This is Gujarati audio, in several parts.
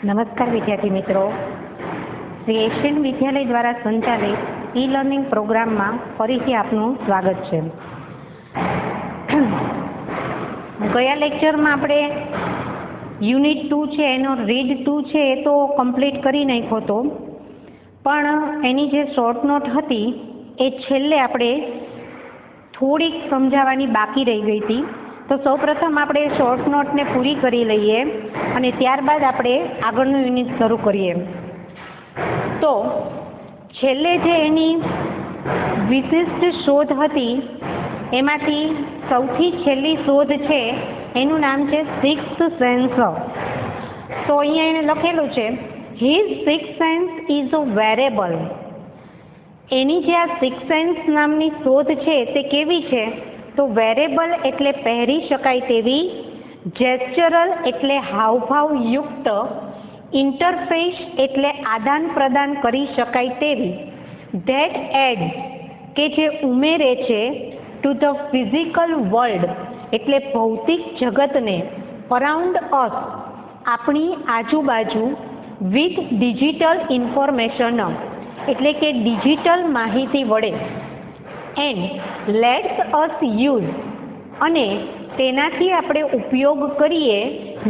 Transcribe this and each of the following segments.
નમસ્કાર વિદ્યાર્થી મિત્રો, શ્રી એશિયન વિદ્યાલય દ્વારા સંચાલિત ઈ લર્નિંગ પ્રોગ્રામમાં ફરીથી આપનું સ્વાગત છે. ગયા લેક્ચરમાં આપણે યુનિટ 2 છે એનો રીડ 2 છે એ તો કમ્પ્લીટ કરી નાખ્યો હતો, પણ એની જે શોર્ટ નોટ હતી એ છેલ્લે આપણે થોડીક સમજાવવાની બાકી રહી ગઈ હતી. તો સૌપ્રથમ આપણે શોર્ટ નોટને પૂરી કરી લઈએ અને ત્યારબાદ આપણે આગળનું યુનિટ શરૂ કરીએ. તો છેલ્લે જે એની વિશિષ્ટ શોધ હતી એમાંથી સૌથી છેલ્લી શોધ છે એનું નામ છે સિક્સ્થ સેન્સ. તો અહીંયા એને લખેલું છે his sixth sense is a wearable. એની જે આ સિક્સ્થ સેન્સ નામની શોધ છે તે કેવી છે? તો વેરેબલ એટલે પહેરી શકાય તેવી, જેસ્ચરલ એટલે હાવભાવ યુક્ત, ઇન્ટરફેસ એટલે આદાન પ્રદાન કરી શકાય તેવી, ધેટ એડ કે જે ઉમેરે છે, ટુ ધ ફિઝિકલ વર્લ્ડ એટલે ભૌતિક જગતને, અરાઉન્ડ અસ આપણી આજુબાજુ, વિથ ડિજિટલ ઇન્ફોર્મેશન એટલે કે ડિજિટલ માહિતી વડે, એન્ડ લેટ્સ અસ યુઝ અને તેનાથી આપણે ઉપયોગ કરીએ,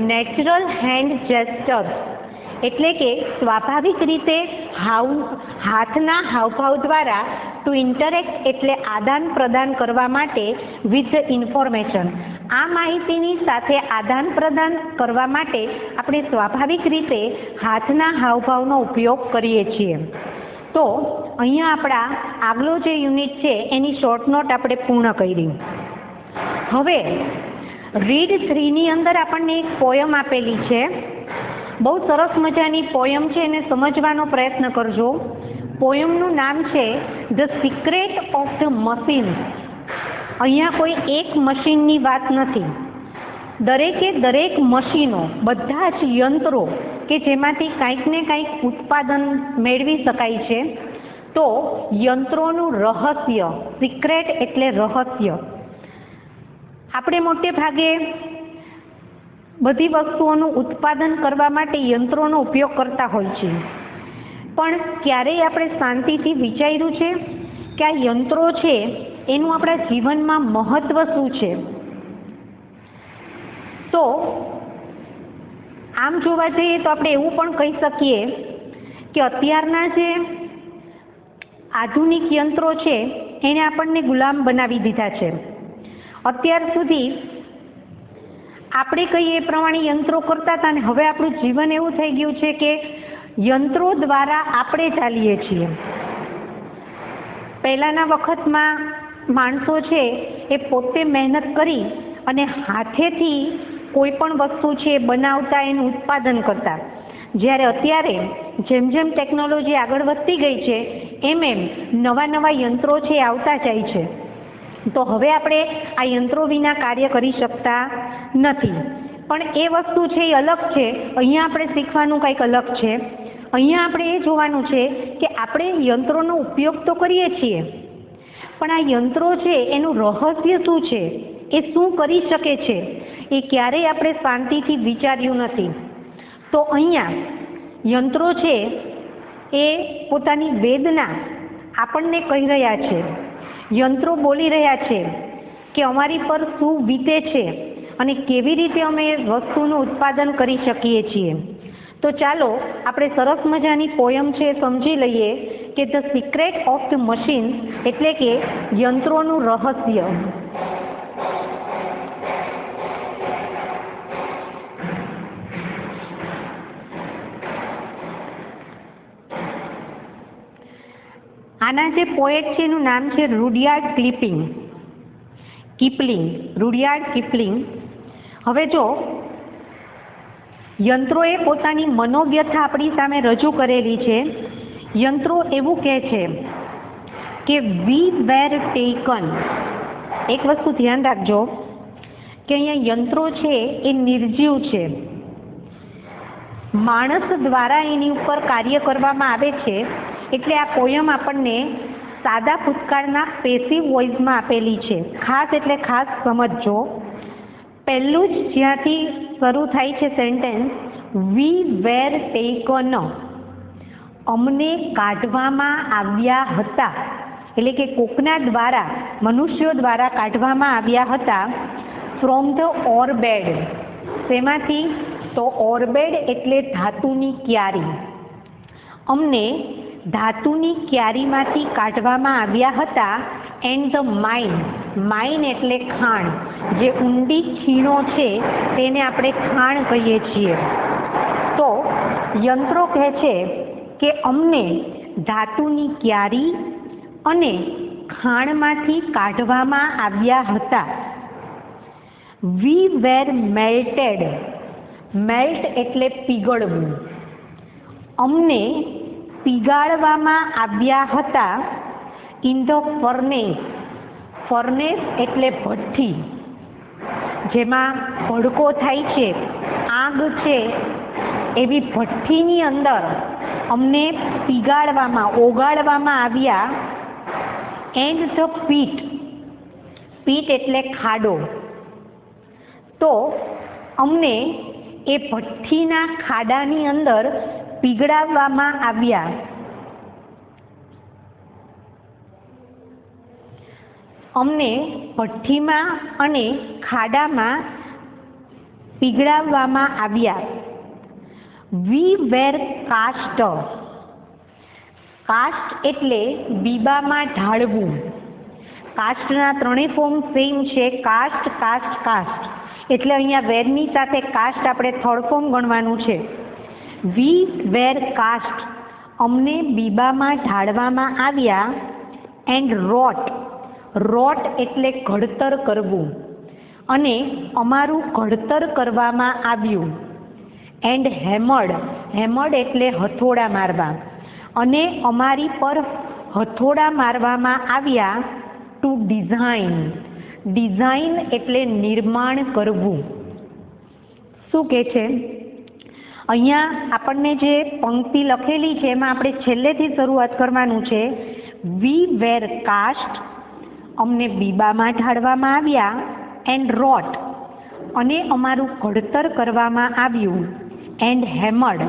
નેચરલ હેન્ડ જેસ્ચર્સ એટલે કે સ્વાભાવિક રીતે હાથના હાવભાવ દ્વારા, ટુ ઇન્ટરેક્ટ એટલે આદાન પ્રદાન કરવા માટે, વિથ ઇન્ફોર્મેશન આ માહિતીની સાથે આદાન પ્રદાન કરવા માટે આપણે સ્વાભાવિક રીતે હાથના હાવભાવનો ઉપયોગ કરીએ છીએ. તો અહીંયા આપણા આગલો જે યુનિટ છે એની શોર્ટ નોટ આપણે પૂર્ણ કરી. હવે રીડ 3ની અંદર આપણને એક પોયમ આપેલી છે. બહુ સરસ મજાની પોયમ છે, એને સમજવાનો પ્રયત્ન કરજો. પોયમનું નામ છે the secret of the machines. અહીંયા કોઈ એક મશીનની વાત નથી. દરેકે દરેક મશીનો, બધા જ યંત્રો કે જેમાંથી કંઈક ને કંઈક ઉત્પાદન મેળવી શકાય છે. તો યંત્રોનું રહસ્ય, સિક્રેટ એટલે રહસ્ય. આપણે મોટે ભાગે બધી વસ્તુઓનું ઉત્પાદન કરવા માટે યંત્રોનો ઉપયોગ કરતા હોય છે, પણ ક્યારેય આપણે શાંતિથી વિચાર્યું છે કે આ યંત્રો છે એનું આપણા જીવનમાં મહત્વ શું છે? તો આમ જોવા જઈએ તો આપણે એવું પણ કહી શકીએ કે અત્યારના જે આધુનિક યંત્રો છે એને આપણને ગુલામ બનાવી દીધા છે. અત્યાર સુધી આપણે કહીએ એ પ્રમાણે યંત્રો કરતા હતા ને હવે આપણું જીવન એવું થઈ ગયું છે કે યંત્રો દ્વારા આપણે ચાલીએ છીએ. પહેલાંના વખતમાં માણસો છે એ પોતે મહેનત કરી અને હાથેથી કોઈ પણ વસ્તુ છે બનાવતા, એનું ઉત્પાદન કરતા. જ્યારે અત્યારે જેમ જેમ ટેકનોલોજી આગળ વધતી ગઈ છે એમ એમ નવા નવા યંત્રો છે આવતા જાય છે. તો હવે આપણે આ યંત્રો વિના કાર્ય કરી શકતા નથી. પણ એ વસ્તુ છે એ અલગ છે. અહીંયા આપણે શીખવાનું કંઈક અલગ છે. અહીંયા આપણે એ જોવાનું છે કે આપણે યંત્રોનો ઉપયોગ તો કરીએ છીએ, પણ આ યંત્રો છે એનું રહસ્ય શું છે, એ શું કરી શકે છે, એ ક્યારેય આપણે શાંતિથી વિચાર્યું નથી. તો અહીંયા યંત્રો છે એ પોતાની વેદના આપણને કહી રહ્યા છે. યંત્રો બોલી રહ્યા છે કે અમારી પર શું વીતે છે અને કેવી રીતે અમે વસ્તુનું ઉત્પાદન કરી શકીએ છીએ. તો ચાલો આપણે સરસ મજાની પોયમ છે સમજી લઈએ કે the secret of the machine એટલે કે યંત્રોનું રહસ્ય. આના જે પોએટ છે એનું નામ છે રૂડયાર્ડ કિપલિંગ. રૂડયાર્ડ કિપલિંગ. હવે જો યંત્રોએ પોતાની મનોવ્યથા આપણી સામે રજૂ કરેલી છે. યંત્રો એવું કહે છે કે વી વેર ટેકન. એક વસ્તુ ધ્યાન રાખજો કે અહીંયા યંત્રો છે એ નિર્જીવ છે. માણસ દ્વારા એની ઉપર કાર્ય કરવામાં આવે છે. એટલે આ પોયમ આપણને સાદા ભૂતકાળના પેસિવ વોઇસમાં આપેલી છે. ખાસ એટલે ખાસ સમજજો. પહેલું જ જ્યાંથી શરૂ થાય છે સેન્ટેન્સ વી વેર ટેકન, અમને કાઢવામાં આવ્યા હતા, એટલે કે કોકના દ્વારા, મનુષ્યો દ્વારા કાઢવામાં આવ્યા હતા. ફ્રોમ ધ ઓરબેડ, શેમાંથી? તો ઓરબેડ એટલે ધાતુની ક્યારી. અમને ધાતુની ક્યારીમાંથી કાઢવામાં આવ્યા હતા. એન્ડ ધ માઇન, માઇન એટલે ખાણ, જે ઊંડી ખીણો છે તેને આપણે ખાણ કહીએ છીએ. તો યંત્રો કહે છે કે અમને ધાતુની ક્યારી અને ખાણમાંથી કાઢવામાં આવ્યા હતા. વી વેર મેલ્ટેડ, મેલ્ટ એટલે પીગળવું, અમને પીગાળવામાં આવ્યા હતા. ઇન ધ ફર્નેસ, ફર્નેસ એટલે ભઠ્ઠી, જેમાં ભડકો થાય છે, આગ છે, એવી ભઠ્ઠીની અંદર અમને પીગાળવામાં, ઓગાળવામાં આવ્યા. એન્ડ ધ પીટ, પીટ એટલે ખાડો, તો અમને એ ભઠ્ઠીના ખાડાની અંદર પીગળાવવામાં આવ્યા. અમને ભઠ્ઠીમાં અને ખાડામાં પીગળાવવામાં આવ્યા. વી વેર કાસ્ટ, કાસ્ટ એટલે બીબામાં ઢાળવું. કાસ્ટના ત્રણેય ફોર્મ સેમ છે, કાસ્ટ, કાસ્ટ, કાસ્ટ. એટલે અહીંયા વેરની સાથે કાસ્ટ આપણે થર્ડ ફોર્મ ગણવાનું છે. વી વેર કાસ્ટ, અમને બીબામાં ઢાળવામાં આવ્યા. એન્ડ રોટ, રોટ એટલે ઘડતર કરવું, અને અમારું ઘડતર કરવામાં આવ્યું. એન્ડ હેમર્ડ, હેમર્ડ એટલે હથોડા મારવા, અને અમારી પર હથોડા મારવામાં આવ્યા. ટુ ડિઝાઇન, ડિઝાઇન એટલે નિર્માણ કરવું. શું કહે છે અહીંયા? આપણને જે પંક્તિ લખેલી છે એમાં આપણે છેલ્લેથી શરૂઆત કરવાનું છે. વી વેર કાસ્ટ, અમને બીબામાં ઢાળવામાં આવ્યા. એન્ડ રોટ, અને અમારું ઘડતર કરવામાં આવ્યું. એન્ડ હેમર્ડ,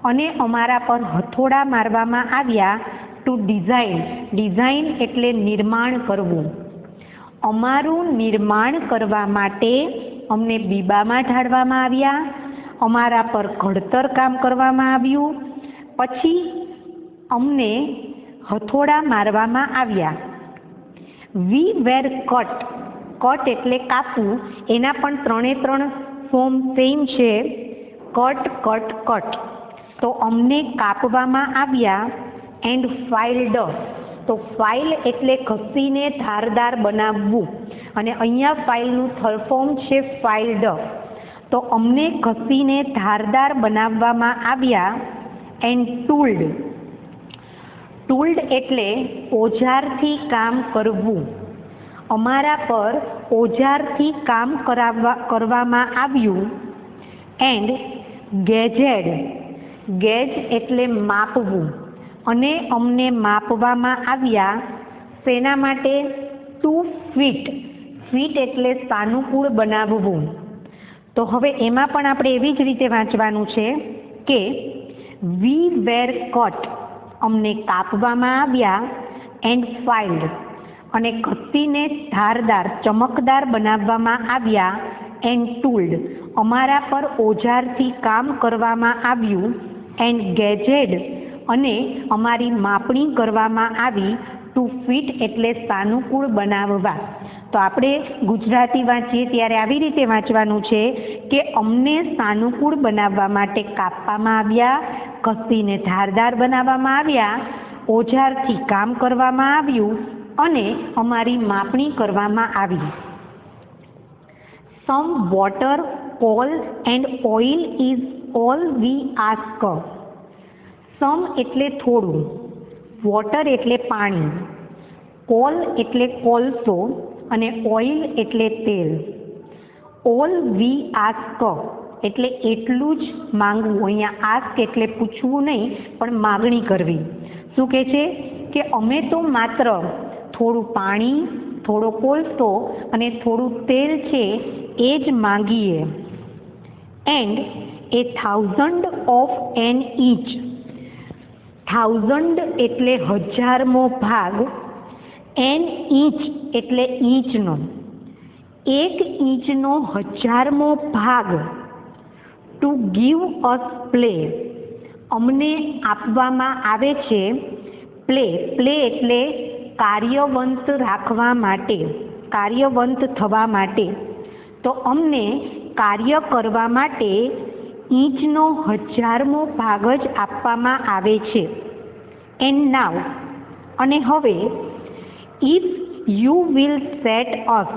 અને અમારા પર હથોડા મારવામાં આવ્યા. ટુ ડિઝાઇન, ડિઝાઇન એટલે નિર્માણ કરવું. અમારું નિર્માણ કરવા માટે અમને બીબામાં ઢાળવામાં આવ્યા, અમારા પર ઘડતર કામ કરવામાં આવ્યું, પછી અમને હથોડા મારવામાં આવ્યા. વી વેર કટ, કટ એટલે કાપવું, એના પણ ત્રણે ત્રણ ફોર્મ સેમ છે, કટ, કટ, કટ. તો અમને કાપવામાં આવ્યા. એન્ડ ફાઇલ્ડ, તો ફાઇલ એટલે ઘસીને ધારદાર બનાવવું, અને અહીંયા ફાઇલનું થર્ડ ફોર્મ છે ફાઇલ્ડ. તો અમને ઘસીને ધારદાર બનાવવામાં આવ્યા. એન્ડ ટૂલ્ડ, ટૂલ્ડ એટલે ઓજારથી કામ કરવું, અમારા પર ઓજારથી કામ કરવામાં આવ્યું. એન્ડ ગેજેડ, ગેજ એટલે માપવું, અને અમને માપવામાં આવ્યા. શેના માટે? 2 ફીટ, ફીટ એટલે સાનુકૂળ બનાવવું. તો હવે એમાં પણ આપણે એવી જ રીતે વાંચવાનું છે કે વી વેર કટ, અમને કાપવામાં આવ્યા. એન્ડ ફાઇલ્ડ, અને ઘસીને ધારદાર, ચમકદાર બનાવવામાં આવ્યા. એન્ડ ટૂલ્ડ, અમારા પર ઓજારથી કામ કરવામાં આવ્યું. એન્ડ ગેજેડ, અને અમારી માપણી કરવામાં આવી. 2 ફીટ એટલે સાનુકૂળ બનાવવા. તો આપણે ગુજરાતી વાંચીએ ત્યારે આવી રીતે વાંચવાનું છે કે અમને સાનુકૂળ બનાવવા માટે કાપવામાં આવ્યા, ઘસીને ધારદાર બનાવવામાં આવ્યા, ઓજારથી કામ કરવામાં આવ્યું, અને અમારી માપણી કરવામાં આવી. Some water, coal and oil is all we ask. Some એટલે થોડું, વોટર એટલે પાણી, કોલ એટલે કોલસો, અને ઓઇલ એટલે તેલ. ઓલ વી આસ્ક એટલે એટલું જ માંગવું. અહીંયા આસ્ક એટલે પૂછવું નહીં, પણ માગણી કરવી. શું કહે છે કે અમે તો માત્ર થોડું પાણી, થોડો કોલસો અને થોડું તેલ છે એ જ માંગીએ. And A 1000 of an inch, 1000 એટલે 1000મો ભાગ, an inch એટલે ઇંચનો, 1 ઇંચનો 1000મો ભાગ, ટુ ગીવ અસ પ્લે, અમને આપવામાં આવે છે પ્લે. પ્લે એટલે કાર્યવંત રાખવા માટે, કાર્યવંત થવા માટે. તો અમને કાર્ય કરવા માટે ઇંચનો 1000મો ભાગ જ આપવામાં આવે છે. એન્ડ નાવ, અને હવે, ઇફ યુ વિલ સેટ અસ,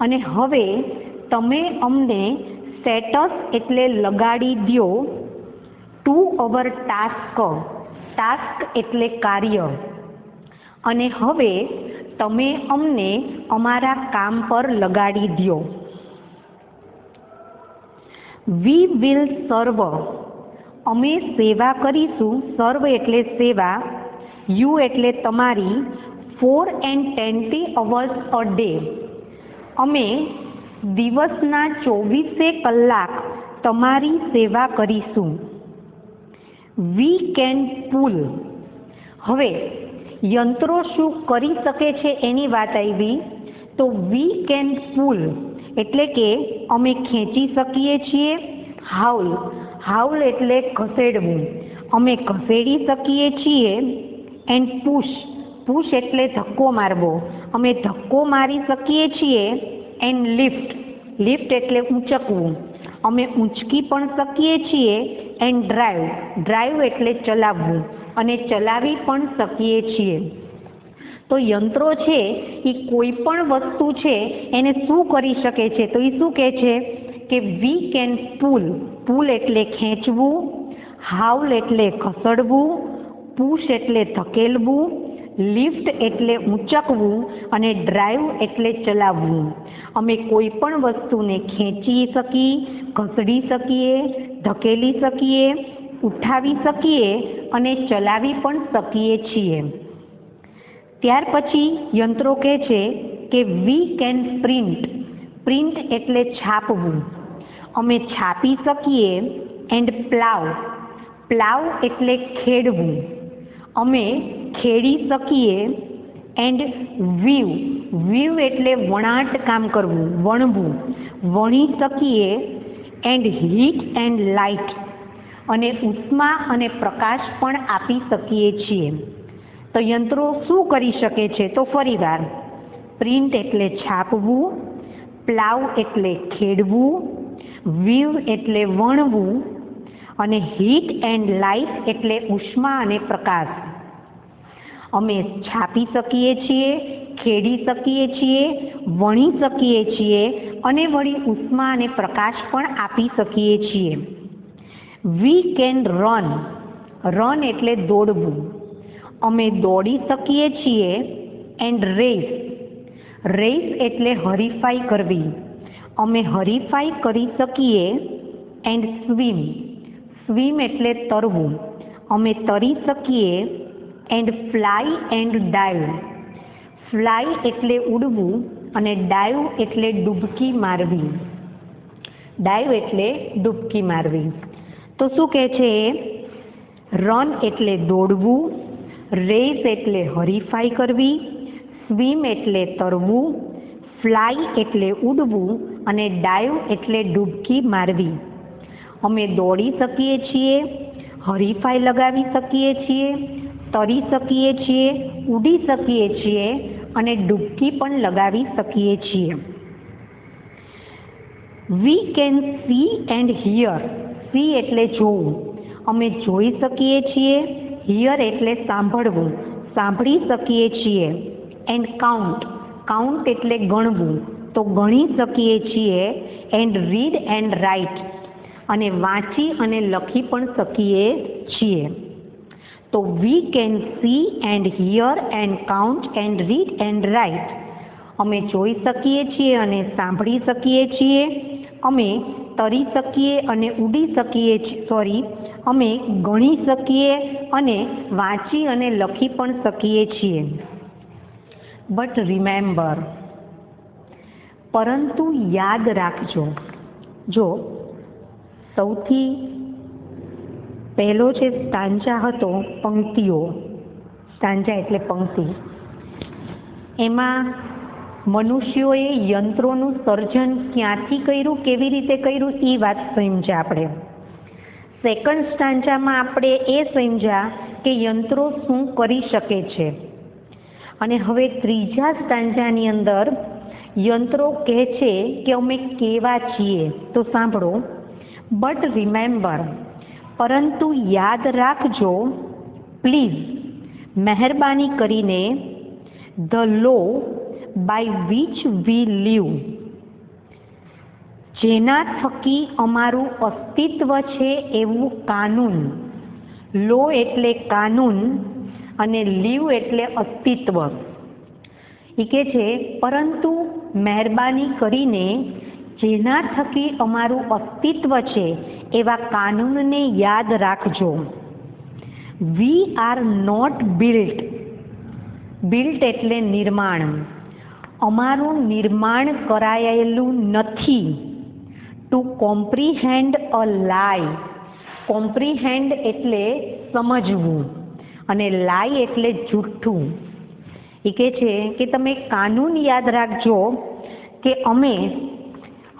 અને હવે તમે અમને સેટ અસ એટલે લગાડી દ્યો, ટુ અવર ટાસ્ક, ટાસ્ક એટલે કાર્ય, અને હવે તમે અમને અમારા કામ પર લગાડી દ્યો. વી વિલ સર્વ, અમે સેવા કરીશું, સર્વ એટલે સેવા, યુ એટલે તમારી, 420 hours a day, અમે દિવસના 24 કલાક તમારી સેવા કરીશું. વી કેન પુલ, હવે યંત્રો શું કરી શકે છે એની વાત આવી. તો વી કેન પુલ એટલે કે અમે ખેંચી શકીએ છીએ. હાઉલ, હાઉલ એટલે ઘસેડવું, અમે ઘસેડી શકીએ છીએ. એન્ડ પુશ, પુશ એટલે ધક્કો મારવો, અમે ધક્કો મારી શકીએ છીએ. એન્ડ લિફ્ટ, લિફ્ટ એટલે ઊંચકવું, અમે ઊંચકી પણ શકીએ છીએ. એન્ડ ડ્રાઈવ, ડ્રાઈવ એટલે ચલાવવું, અને ચલાવી પણ શકીએ છીએ. તો યંત્રો છે એ કોઈ પણ વસ્તુ છે એને શું કરી શકે છે? તો એ શું કહે છે કે વી કેન પુલ, પુલ એટલે ખેંચવું, હાઉલ એટલે ઘસડવું, પુશ એટલે ધકેલવું, લિફ્ટ એટલે ઊંચકવું, અને ડ્રાઈવ એટલે ચલાવવું. અમે કોઈ પણ વસ્તુને ખેંચી શકીએ, ઘસડી શકીએ, ધકેલી શકીએ, ઉઠાવી શકીએ અને ચલાવી પણ શકીએ છીએ. ત્યાર પછી યંત્રો કહે છે કે વી કેન પ્રિન્ટ, પ્રિન્ટ એટલે છાપવું, અમે છાપી શકીએ. એન્ડ પ્લાવ, પ્લાવ એટલે ખેડવું, અમે ખેડી શકીએ. એન્ડ વીવ, વીવ એટલે વણાટ કામ કરવું, વણવું, વણી શકીએ. એન્ડ હીટ એન્ડ લાઇટ, અને ઉષ્મા અને પ્રકાશ પણ આપી શકીએ છીએ. તો યંત્રો શું કરી શકે છે? તો ફરીવાર, પ્રિન્ટ એટલે છાપવું, પ્લાવ એટલે ખેડવું, વીવ એટલે વણવું, અને હીટ એન્ડ લાઇટ એટલે ઉષ્મા અને પ્રકાશ. અમે છાપી શકીએ છીએ, ખેડી શકીએ છીએ, વણી શકીએ છીએ, અને વળી ઉષ્મા અને પ્રકાશ પણ આપી શકીએ છીએ. વી કેન રન, રન એટલે દોડવું, અમે દોડી શકીએ છીએ. એન્ડ રેસ, રેસ એટલે હરીફાઈ કરવી, અમે હરીફાઈ કરી શકીએ. એન્ડ સ્વિમ, સ્વિમ એટલે તરવું, અમે તરી શકીએ. And fly and dive, fly એટલે ઉડવું, અને ડાઈવ એટલે ડૂબકી મારવી, ડાઈવ એટલે ડૂબકી મારવી. તો શું કહે છે? રન એટલે દોડવું, રેસ એટલે હરીફાઈ કરવી, સ્વિમ એટલે તરવું, ફ્લાય એટલે ઉડવું, અને ડાઈવ એટલે ડૂબકી મારવી. અમે દોડી શકીએ છીએ, હરીફાઈ લગાવી શકીએ છીએ, તરી શકીએ છીએ, ઉડી શકીએ છીએ, અને ડૂબકી પણ લગાવી શકીએ છીએ. We can see and here, C એટલે જોવું, અમે જોઈ શકીએ છીએ. હિયર એટલે સાંભળવું, સાંભળી શકીએ છીએ. એન્ડ કાઉન્ટ, કાઉન્ટ એટલે ગણવું, તો ગણી શકીએ છીએ. એન્ડ રીડ એન્ડ રાઇટ, અને વાંચી અને લખી પણ શકીએ છીએ. તો we can see and here and count and read and write, અમે જોઈ શકીએ છીએ અને સાંભળી શકીએ છીએ. અમે તરી શકીએ અને ઉડી શકીએ છીએ, અમે ગણી શકીએ અને વાંચી અને લખી પણ શકીએ છીએ. બટ રિમેમ્બર, પરંતુ યાદ રાખજો, જો સૌથી પહેલો જે સ્ટાન્જા હતો પંક્તિઓ, સ્ટાન્જા એટલે પંક્તિ, એમાં મનુષ્યોએ યંત્રોનું સર્જન ક્યાંથી કર્યું, કેવી રીતે કર્યું એ વાત સમજ્યા આપણે. સેકન્ડ સ્ટાન્જામાં આપણે એ સમજ્યા કે યંત્રો શું કરી શકે છે. અને હવે ત્રીજા સ્ટાન્જાની અંદર યંત્રો કહે છે કે અમે કેવા છીએ. તો સાંભળો, બટ રિમેમ્બર, પરંતુ યાદ રાખજો, પ્લીઝ, મહેરબાની કરીને, the law by which we live, જેના થકી અમારું અસ્તિત્વ છે એવું કાનૂન. લો એટલે કાનૂન અને લીવ એટલે અસ્તિત્વ. એ કહે છે પરંતુ મહેરબાની કરીને જેના થકી અમારું અસ્તિત્વ છે એવા કાનૂનને યાદ રાખજો. We are not built, built એટલે નિર્માણ, અમારું નિર્માણ કરાયેલું નથી. ટુ કોમ્પ્રિહેન્ડ અ લાય, કોમ્પ્રિહેન્ડ એટલે સમજવું અને લાય એટલે જૂઠું. એ કહે છે કે તમે કાનૂન યાદ રાખજો કે અમે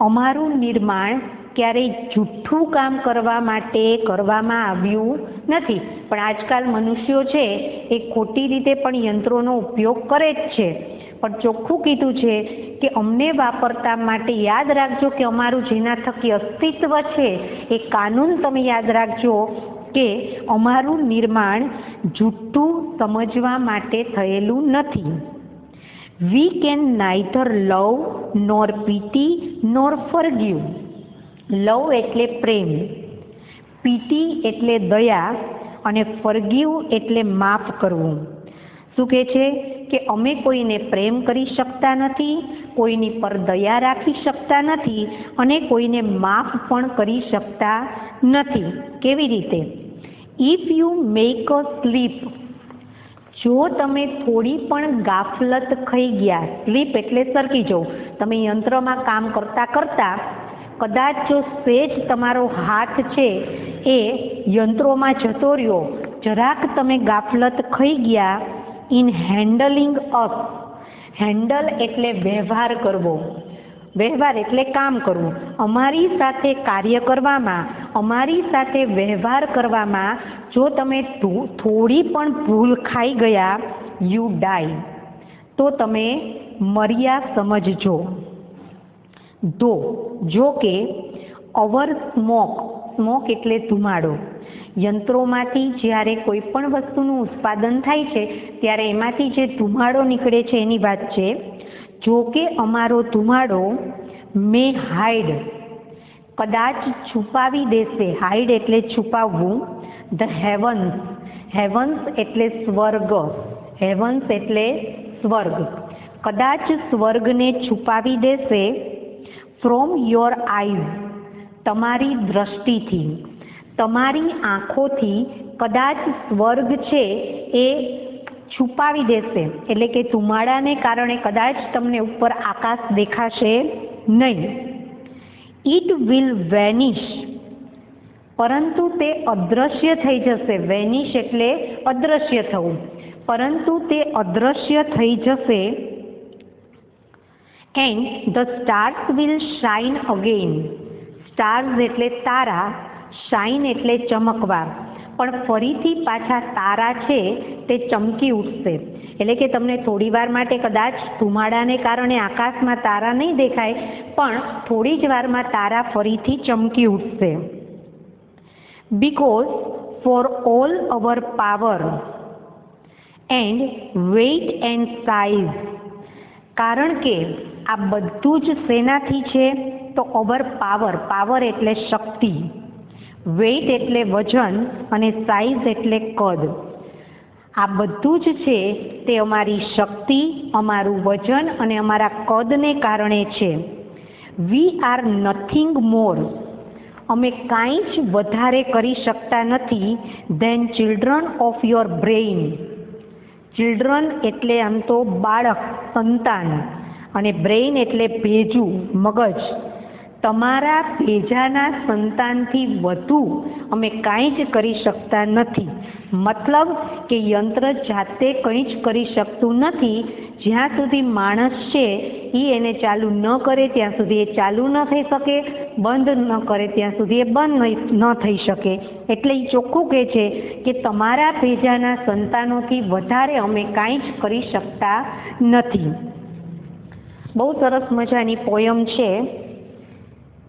અમારું નિર્માણ ક્યારેય જૂઠું કામ કરવા માટે કરવામાં આવ્યું નથી. પણ આજકાલ મનુષ્યો છે એ ખોટી રીતે પણ યંત્રોનો ઉપયોગ કરે જ છે. પણ ચોખ્ખું કીધું છે કે અમને વાપરતા માટે યાદ રાખજો કે અમારું જેના થકી અસ્તિત્વ છે એ કાનૂન તમે યાદ રાખજો કે અમારું નિર્માણ જૂઠું સમજવા માટે થયેલું નથી. We can neither love nor pity nor forgive. Love એટલે પ્રેમ, પીટી એટલે દયા અને ફોરગીવ એટલે માફ કરવું. શું કહે છે કે અમે કોઈને પ્રેમ કરી શકતા નથી, કોઈની પર દયા રાખી શકતા નથી અને કોઈને માફ પણ કરી શકતા નથી. કેવી રીતે? If you make a slip, જો તમે થોડી પણ ગાફલત ખાઈ ગયા, સ્લીપ એટલે સરકી જવું, તમે યંત્રમાં કામ કરતાં કરતાં કદાચ જો સહેજ તમારો હાથ છે એ યંત્રોમાં જતો રહ્યો, જરાક તમે ગાફલત ખાઈ ગયા ઇન હેન્ડલિંગ અસ, હેન્ડલ એટલે વ્યવહાર કરવો, વ્યવહાર એટલે કામ કરવું, અમારી સાથે કાર્ય કરવામાં, અમારી સાથે વ્યવહાર કરવામાં જો તમે થોડી પણ ભૂલ ખાઈ ગયા, યુ ડાય, તો તમે મર્યા સમજજો. ધો, જો કે અવર સ્મોક, સ્મોક એટલે ધુમાડો, યંત્રોમાંથી જ્યારે કોઈ પણ વસ્તુનું ઉત્પાદન થાય છે ત્યારે એમાંથી જે ધુમાડો નીકળે છે એની વાત છે. જો કે અમારો ધુમાડો મે હાઇડ, કદાચ છુપાવી દેશે, હાઇડ એટલે છુપાવવું, ધ હેવન્સ, હેવન્સ એટલે સ્વર્ગ, હેવન્સ એટલે સ્વર્ગ, કદાચ સ્વર્ગને છુપાવી દેશે, ફ્રોમ યોર આઈઝ, તમારી દ્રષ્ટિથી, તમારી આંખોથી કદાચ સ્વર્ગ છે એ છુપાવી દેશે. એટલે કે ધુમાડાને કારણે કદાચ તમને ઉપર આકાશ દેખાશે નહીં. ઇટ વિલ વેનિશ, પરંતુ તે અદૃશ્ય થઈ જશે. વેનિશ એટલે અદૃશ્ય થવું, પરંતુ તે અદૃશ્ય થઈ જશે. And the stars will shine again, stars એટલે તારા, શાઇન એટલે ચમકવા, પણ ફરીથી પાછા તારા છે તે ચમકી ઉઠશે. એટલે કે તમને થોડી વાર માટે કદાચ ધુમાડાને કારણે આકાશમાં તારા નહીં દેખાય, પણ થોડી જ વારમાં તારા ફરીથી ચમકી ઉઠશે. Because for all our power and weight and size, કારણ કે આ બધું જ શેનાથી છે? તો અવર પાવર, પાવર એટલે શક્તિ, વેઇટ એટલે વજન અને સાઇઝ એટલે કદ. આ બધું જ છે તે અમારી શક્તિ, અમારું વજન અને અમારા કદને કારણે છે. વી આર નથિંગ મોર, અમે કાંઈ જ વધારે કરી શકતા નથી then children of your brain. Children એટલે આમ તો બાળક, સંતાન, અને બ્રેઇન એટલે ભેજું, મગજ. તમારા ભેજાના સંતાનથી વધુ અમે કાંઈ જ કરી શકતા નથી. મતલબ કે યંત્ર જાતે કંઈ જ કરી શકતું નથી. જ્યાં સુધી માણસ છે એ એને ચાલુ ન કરે ત્યાં સુધી એ ચાલુ ન થઈ શકે, બંધ ન કરે ત્યાં સુધી એ બંધ ન થઈ શકે. એટલે એ ચોખ્ખું કહે છે કે તમારા ભેજાના સંતાનોથી વધારે અમે કાંઈ જ કરી શકતા નથી. બહુ સરસ મજાની પોયમ છે.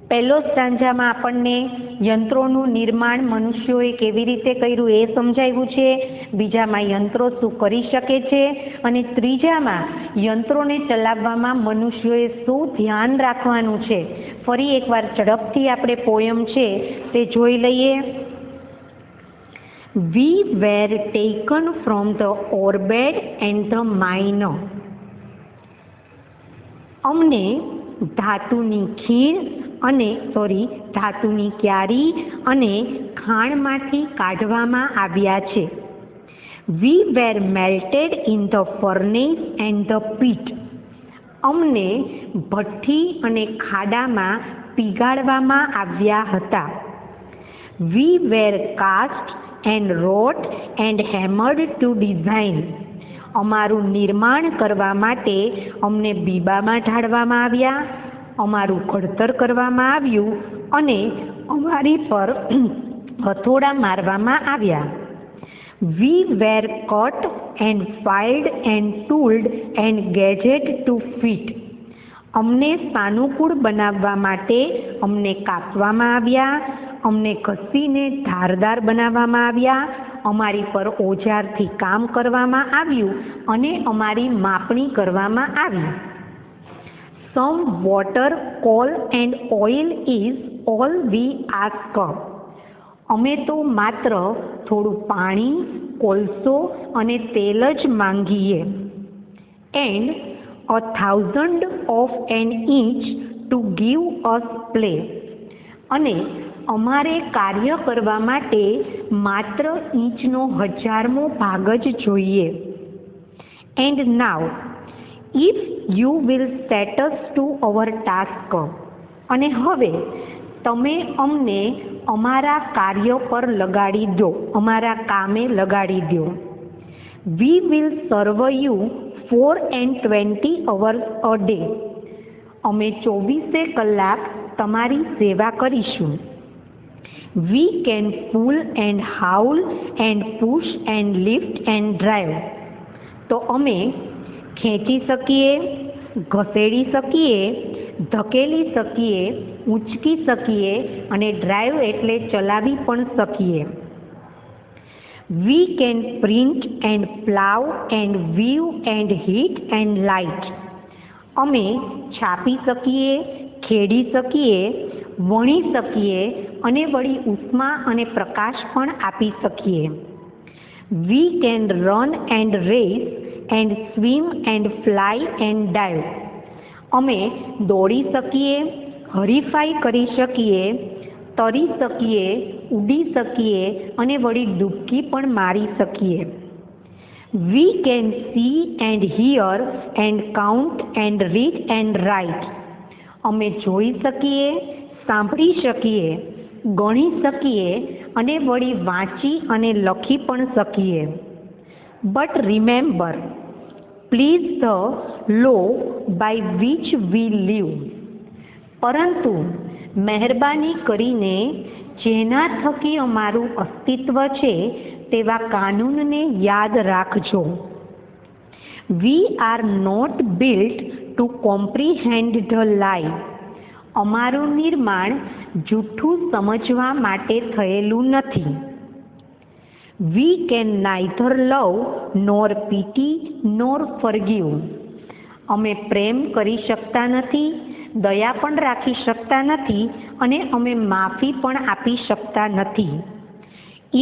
પહેલો સ્ટાન્જામાં આપણને યંત્રોનું નિર્માણ મનુષ્યોએ કેવી રીતે કર્યું એ સમજાવ્યું છે. બીજામાં યંત્રો શું કરી શકે છે અને ત્રીજામાં યંત્રોને ચલાવવામાં મનુષ્યોએ શું ધ્યાન રાખવાનું છે. ફરી એકવાર ઝડપથી આપણે પોયમ છે તે જોઈ લઈએ. We were taken from the orbed and the mine. અમને ધાતુની ખીણ ધાતુની ક્યારી અને ખાણમાંથી કાઢવામાં આવ્યા છે. We were melted in the furnace and the pit. અમને ભઠ્ઠી અને ખાડામાં પીગાળવામાં આવ્યા હતા. We were cast and wrought and hammered to design. અમારું નિર્માણ કરવા માટે અમને બીબામાં ઢાળવામાં આવ્યા, અમારું ઘડતર કરવામાં આવ્યું અને અમારી પર હથોડા મારવામાં આવ્યા. We were cut and filed and tooled and gauged to fit. અમને સાનુકૂળ બનાવવા માટે અમને કાપવામાં આવ્યા, અમને ઘસીને ધારદાર બનાવવામાં આવ્યા, અમારી પર ઓજારથી કામ કરવામાં આવ્યું અને અમારી માપણી કરવામાં આવી. Some water, coal and oil is all we ask. અમે તો માત્ર થોડું પાણી, કોલસો અને તેલ જ માંગીએ. And 1,000 of an inch to give us play. અને અમારે કાર્ય કરવા માટે માત્ર ઇંચનો 1000મો ભાગ જ જોઈએ. And now, if you will set us to our task. અને હવે તમે અમને અમારા કાર્ય પર લગાડી દો, અમારા કામે લગાડી દો. We will serve you 420 hours a day. અમે 24 કલાક તમારી સેવા કરીશું. We can pull and haul and push and lift and drive. તો અમે ખેંચી શકીએ, ઘસેડી શકીએ, ધકેલી શકીએ, ઊંચકી શકીએ અને ડ્રાઈવ એટલે ચલાવી પણ શકીએ. We can print and plow and weave and heat and light. અમે છાપી શકીએ, ખેડી શકીએ, વણી શકીએ અને વળી ઉષ્મા અને પ્રકાશ પણ આપી શકીએ. We can run and race and swim and fly and dive. અમે દોડી શકીએ, હરીફાઈ કરી શકીએ, તરી શકીએ, ઉડી શકીએ અને વળી ડૂબકી પણ મારી શકીએ. We can see and hear and count and read and write. અમે જોઈ શકીએ, સાંભળી શકીએ, ગણી શકીએ અને વળી વાંચી અને લખી પણ શકીએ. But remember, please the law by which we live. પરંતુ મહેરબાની કરીને જેના થકી અમારું અસ્તિત્વ છે તેવા કાનૂનને યાદ રાખજો. We are not built to comprehend the lie. અમારું નિર્માણ જૂઠું સમજવા માટે થયેલું નથી. We can neither love nor pity nor forgive. અમે પ્રેમ કરી શકતા નથી, દયા પણ રાખી શકતા નથી અને અમે માફી પણ આપી શકતા નથી.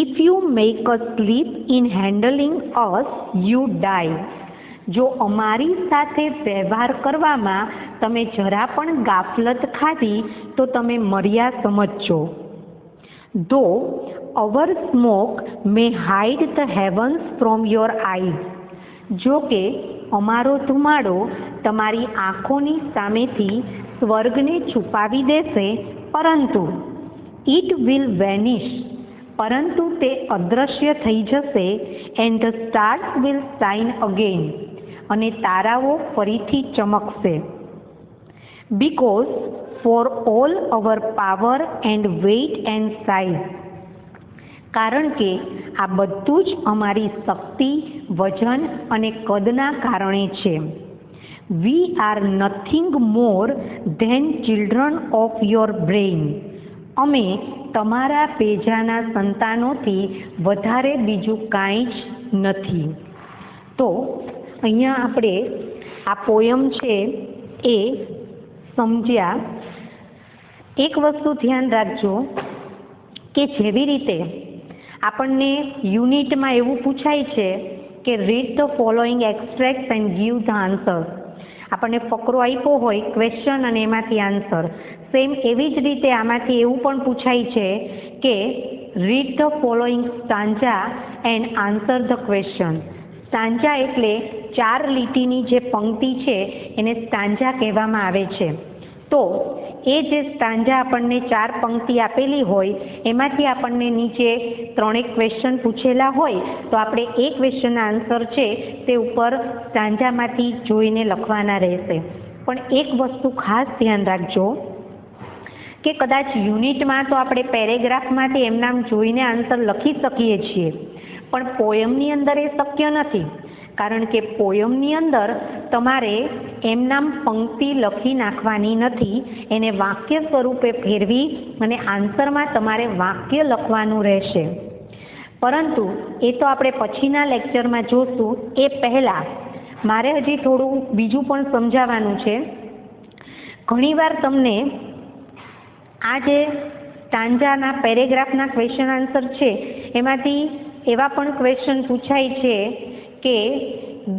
If you make us sleep in handling us, you die. જો અમારી સાથે વ્યવહાર કરવામાં તમે જરા પણ ગાફલત ખાધી તો તમે મર્યા સમજજો. Though our smoke may hide the heavens from your eyes. જો કે અમારો ધુમાડો તમારી આંખોની સામેથી સ્વર્ગને છુપાવી દેશે, પરંતુ ઇટ વિલ વેનિશ, પરંતુ તે અદૃશ્ય થઈ જશે. And the stars will shine again, અને તારાઓ ફરીથી ચમકશે. Because for all our power and weight and size, કારણ કે આ બધું જ અમારી શક્તિ, વજન અને કદના કારણે છે. We are nothing more than children of your brain, અમે તમારા પેજાના સંતાનોથી વધારે બીજું કાંઈ જ નથી. તો અહીંયા આપણે આ પોયમ છે એ સમજ્યા. એક વસ્તુ ધ્યાન રાખજો કે જેવી રીતે આપણને યુનિટમાં એવું પૂછાય છે કે read the following extract and give the answer, આપણને ફકરો આપ્યો હોય ક્વેશ્ચન અને એમાંથી આન્સર, સેમ એવી જ રીતે આમાંથી એવું પણ પૂછાય છે કે read the following stanza and answer the question. Stanza એટલે 4 લીટીની જે પંક્તિ છે એને સ્ટાન્જા કહેવામાં આવે છે. તો એ જે સ્ટાન્જા આપણને 4 પંક્તિ આપેલી હોય એમાંથી આપણને નીચે 3 ક્વેશ્ચન પૂછેલા હોય તો આપણે એ ક્વેશ્ચનના આન્સર છે તે ઉપર સ્ટાન્જામાંથી જોઈને લખવાના રહેશે. પણ એક વસ્તુ ખાસ ધ્યાન રાખજો કે કદાચ યુનિટમાં તો આપણે પેરેગ્રાફમાંથી એમનામ જોઈને આન્સર લખી શકીએ છીએ, પણ પોયમની અંદર એ શક્ય નથી. કારણ કે પોયમની અંદર તમારે એમનામ પંક્તિ લખી નાખવાની નથી, એને વાક્ય સ્વરૂપે ફેરવી અને આન્સરમાં તમારે વાક્ય લખવાનું રહેશે. પરંતુ એ તો આપણે પછીના લેક્ચરમાં જોશું. એ પહેલાં મારે હજી થોડું બીજું પણ સમજાવવાનું છે. ઘણીવાર તમને આ જે સ્ટાન્જાના પેરેગ્રાફના ક્વેશ્ચન આન્સર છે એમાંથી એવા પણ ક્વેશ્ચન પૂછાય છે કે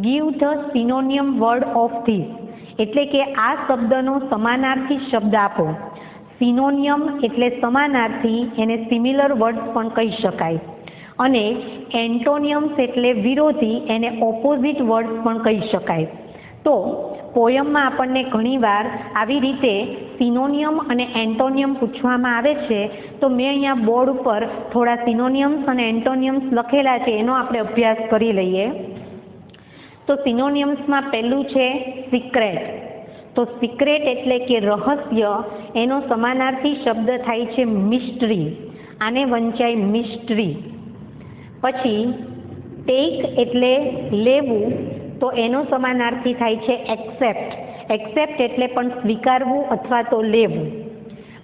give the synonym word of this, એટલે કે આ શબ્દનો સમાનાર્થી શબ્દ આપો. સિનોનિયમ એટલે સમાનાર્થી, એને સિમિલર વર્ડ્સ પણ કહી શકાય. અને એન્ટોનિયમ્સ એટલે વિરોધી, એને ઓપોઝિટ વર્ડ્સ પણ કહી શકાય. તો પોયમમાં આપણને ઘણીવાર આવી રીતે સિનોનિયમ અને એન્ટોનિયમ પૂછવામાં આવે છે. તો મેં અહીંયા બોર્ડ ઉપર થોડા સિનોનિયમ્સ અને એન્ટોનિયમ્સ લખેલા છે, એનો આપણે અભ્યાસ કરી લઈએ. તો સિનોનિયમ્સમાં પહેલું છે સિક્રેટ. તો સિક્રેટ એટલે કે રહસ્ય, એનો સમાનાર્થી શબ્દ થાય છે મિસ્ટ્રી, આને વંચાય મિસ્ટ્રી. પછી ટેક એટલે લેવું, તો એનો સમાનાર્થી થાય છે એક્સેપ્ટ. એક્સેપ્ટ એટલે પણ સ્વીકારવું અથવા તો લેવું.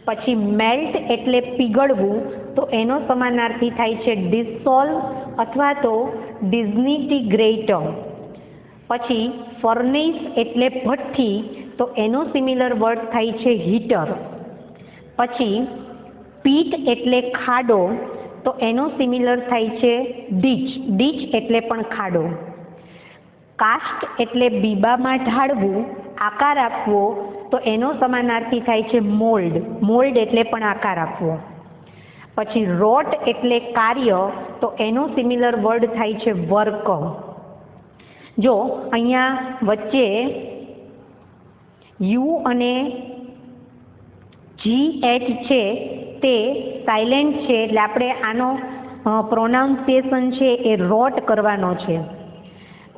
પછી મેલ્ટ એટલે પીગળવું, તો એનો સમાનાર્થી થાય છે ડિસોલ્વ અથવા તો ડિઝનિટીગ્રેટ. પછી ફર્નેસ એટલે ભઠ્ઠી, તો એનો સિમિલર વર્ડ થાય છે હીટર. પછી પીટ એટલે ખાડો, તો એનો સિમિલર થાય છે ડીચ. ડીચ એટલે પણ ખાડો. કાસ્ટ એટલે બીબામાં ઢાળવું, આકાર આપવો, તો એનો સમાનાર્થી થાય છે મોલ્ડ. મોલ્ડ એટલે પણ આકાર આપવો. પછી રોટ એટલે કાર્ય, તો એનો સિમિલર વર્ડ થાય છે વર્ક. જો અહીંયા વચ્ચે યુ અને GH છે તે સાયલેન્ટ છે, એટલે આપણે આનો પ્રોનાઉન્સિએશન છે એ રોટ કરવાનો છે.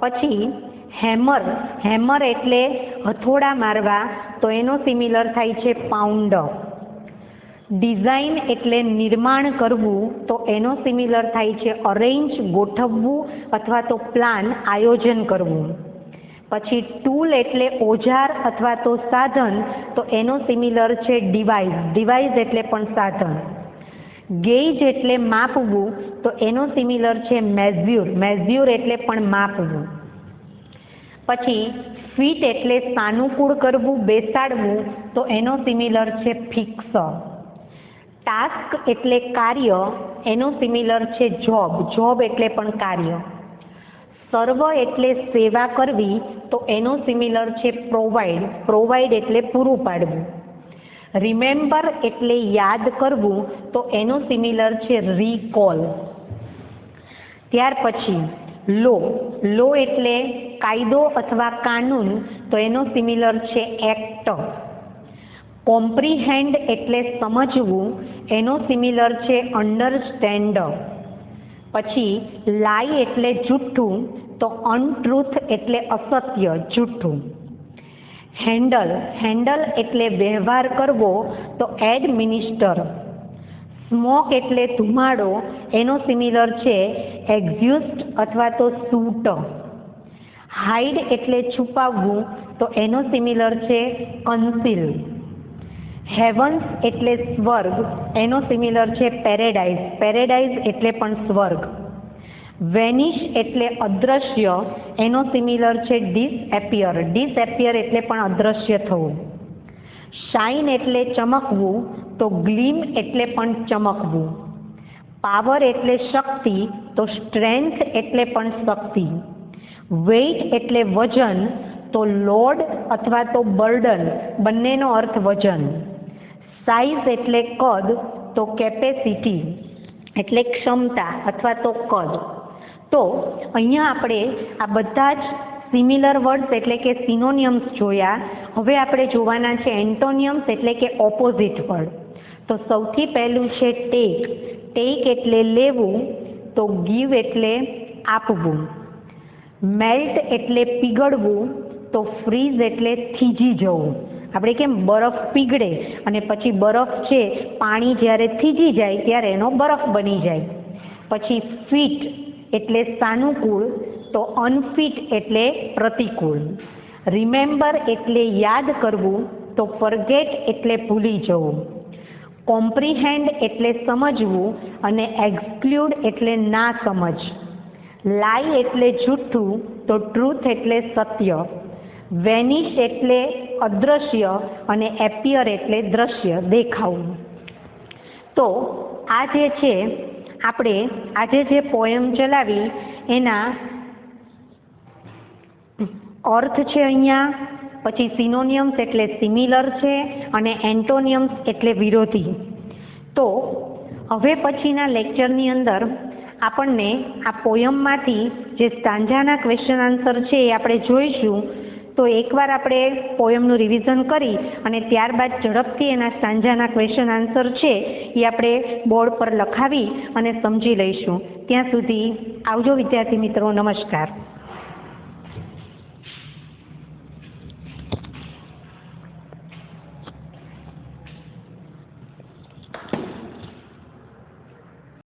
પછી હેમર. હેમર એટલે હથોડા મારવા, તો એનો સિમિલર થાય છે પાઉન્ડ. ડિઝાઇન એટલે નિર્માણ કરવું, તો એનો સિમિલર થાય છે અરેન્જ, ગોઠવવું અથવા તો પ્લાન, આયોજન કરવું. પછી ટૂલ એટલે ઓજાર અથવા તો સાધન, તો એનો સિમિલર છે ડિવાઇસ. ડિવાઇસ એટલે પણ સાધન. ગેજ એટલે માપવું, તો એનો સિમિલર છે મેઝ્યુર. મેઝ્યુર એટલે પણ માપવું. પછી ફિટ એટલે સાનુકૂળ કરવું, બેસાડવું, તો એનો સિમિલર છે ફિક્સ. ટાસ્ક એટલે કાર્ય, એનો સિમિલર છે જોબ. જોબ એટલે પણ કાર્ય. સર્વ એટલે સેવા કરવી, તો એનો સિમિલર છે પ્રોવાઈડ. પ્રોવાઈડ એટલે પૂરું પાડવું. રિમેમ્બર એટલે યાદ કરવું, તો એનો સિમિલર છે રીકોલ. ત્યાર પછી લો. લો એટલે કાયદો અથવા કાનૂન, તો એનો સિમિલર છે એક્ટ. કોમ્પ્રિહેન્ડ એટલે સમજવું, એનો સિમિલર છે અન્ડરસ્ટેન્ડ. પછી લાઈ એટલે જૂઠું, તો અનટ્રુથ એટલે અસત્ય, જૂઠું. હેન્ડલ એટલે વ્યવહાર કરવો, તો એડમિનિસ્ટર. સ્મોક એટલે ધુમાડો, એનો સિમિલર છે એક્ઝ્યુસ્ટ અથવા તો સૂટ. હાઇડ એટલે છુપાવવું, તો એનો સિમિલર છે કન્સીલ. હેવન્સ એટલે સ્વર્ગ, એનો સિમિલર છે પેરેડાઇઝ એટલે પણ સ્વર્ગ. વેનિશ એટલે અદૃશ્ય, એનો સિમિલર છે ડિસએપિયર એટલે પણ અદૃશ્ય થવું. શાઇન એટલે ચમકવું, તો ગ્લીમ એટલે પણ ચમકવું. પાવર એટલે શક્તિ, તો સ્ટ્રેન્થ એટલે પણ શક્તિ. વેઇટ એટલે વજન, તો લોડ અથવા તો બર્ડન, બંનેનો અર્થ વજન. સાઇઝ એટલે કદ, તો કેપેસિટી એટલે ક્ષમતા અથવા તો કદ. તો અહીંયા આપણે આ બધા જ સિમિલર વર્ડ્સ એટલે કે સિનોનિયમ્સ જોયા. હવે આપણે જોવાના છે એન્ટોનિયમ્સ એટલે કે ઓપોઝિટ વર્ડ. તો સૌથી પહેલું છે ટેક એટલે લેવું, તો ગીવ એટલે આપવું. મેલ્ટ એટલે પીગળવું, તો ફ્રીઝ એટલે થીજી જવું. આપણે કેમ બરફ પીગળે અને પછી બરફ છે પાણી જ્યારે થીજી જાય ત્યારે એનો બરફ બની જાય. પછી ફિટ એટલે સાનુકૂળ, તો અનફિટ એટલે પ્રતિકૂળ. રિમેમ્બર એટલે યાદ કરવું, તો ફોરગેટ એટલે ભૂલી જવું. કોમ્પ્રિહેન્ડ એટલે સમજવું અને એક્સક્લુડ એટલે ના સમજ. લાઈ એટલે જૂઠું, તો ટ્રુથ એટલે સત્ય. વેનિશ એટલે અદૃશ્ય અને એપિયર એટલે દ્રશ્ય, દેખાવું. તો આ જે છે આપણે આજે જે પોયમ ચલાવી એના અર્થ છે અહીંયા. પછી સિનોનિયમ્સ એટલે સિમિલર છે અને એન્ટોનિયમ્સ એટલે વિરોધી. તો હવે પછીના લેક્ચરની અંદર આપણને આ પોયમમાંથી જે સ્ટાન્જાના ક્વેશ્ચન આન્સર છે એ આપણે જોઈશું. તો એકવાર આપણે પોયમનું રિવિઝન કરી અને ત્યારબાદ ઝડપથી એના સ્ટાન્જાના ક્વેશ્ચન આન્સર છે એ આપણે બોર્ડ પર લખાવી અને સમજી લઈશું. ત્યાં સુધી આવજો વિદ્યાર્થી મિત્રો. નમસ્કાર.